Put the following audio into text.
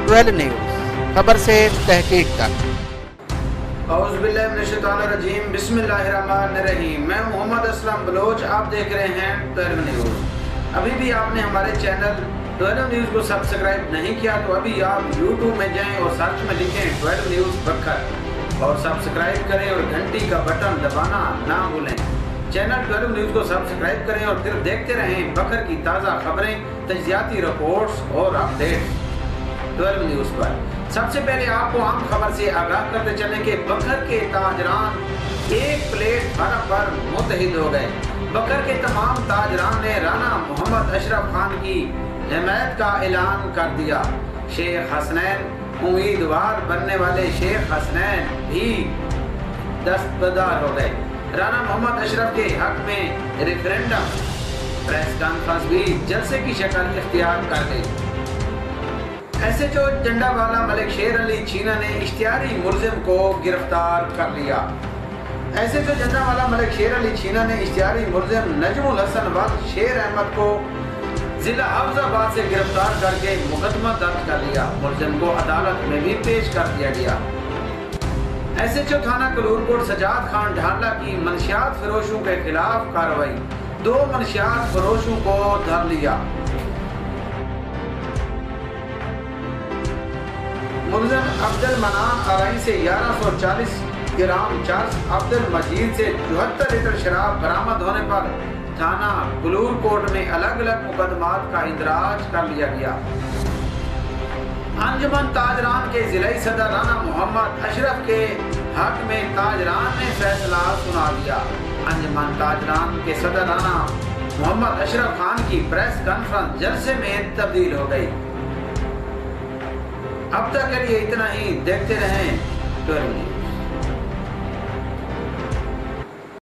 12 news, खबर से तहकीक तक। औज़ुबिल्लाहिमिनश्शैतानिर्रजीम, बिस्मिल्लाहिर्रहमानिर्रहीम। मैं मोहम्मद असलम बलोच, आप देख रहे हैं 12 न्यूज़। अभी भी आपने हमारे चैनल 12 न्यूज़ को सब्सक्राइब नहीं किया तो अभी आप यूट्यूब में जाएं और सर्च में लिखें 12 न्यूज़ बखर और सब्सक्राइब करें और घंटी का बटन दबाना ना भूलें। चैनल 12 न्यूज़ को सब्सक्राइब करें और फिर देखते रहें बखर की ताज़ा खबरें, तजियाती रिपोर्ट्स और अपडेट्स 12 न्यूज़ पर। सबसे पहले आपको आम खबर से आगाह करते चलें कि बखर के ताजरान एक प्लेट बर्फ पर मुत्तहिद हो गए। बखर के तमाम ताजरान ने राना मोहम्मद अशरफ खान की हिमायत का ऐलान कर दिया। शेख हसनैन उम्मीदवार बनने वाले शेख हसनैन भी दस्तबरदार हो गए। राना मोहम्मद अशरफ के हक में रेफरेंडम प्रेस कॉन्फ्रेंस भी जलसे की शक्ल इख्तियार कर गई। SHO जंडावाला मलिक शेर अली चीना ने इश्तिहारी मुलजिम को गिरफ्तार कर लिया। SHO जंडावाला मलिक शेर अली चीना ने इश्तिहारी मुलजिम नजमुल हसन वक्त शेर अहमद को जिला अफजाबाद से गिरफ्तार करके मुकदमा दर्ज कर लिया। मुलजिम को अदालत में भी पेश कर दिया गया। SHO थाना कलूरकोट सजाद खान ढाला की मनशियात फरोशों के खिलाफ कार्रवाई। 2 मनशियात फरोशों को धर लिया। मुलजिम अब्दुल मनान आरई से 1140 ग्राम चर्स, अब्दुल मजीद से 74 लीटर शराब बरामद होने पर थाना कलूरकोट में अलग अलग मुकदमात का इंदराज कर लिया गया। अंजुमन ताजरान के जिलाई सदर राना मोहम्मद अशरफ के हक में ताजरान ने फैसला सुना दिया। अंजुमन ताजरान के सदर राना मोहम्मद अशरफ खान की प्रेस कॉन्फ्रेंस जलसे में तब्दील हो गई। अब तक के लिए इतना ही, देखते रहें 12 न्यूज़।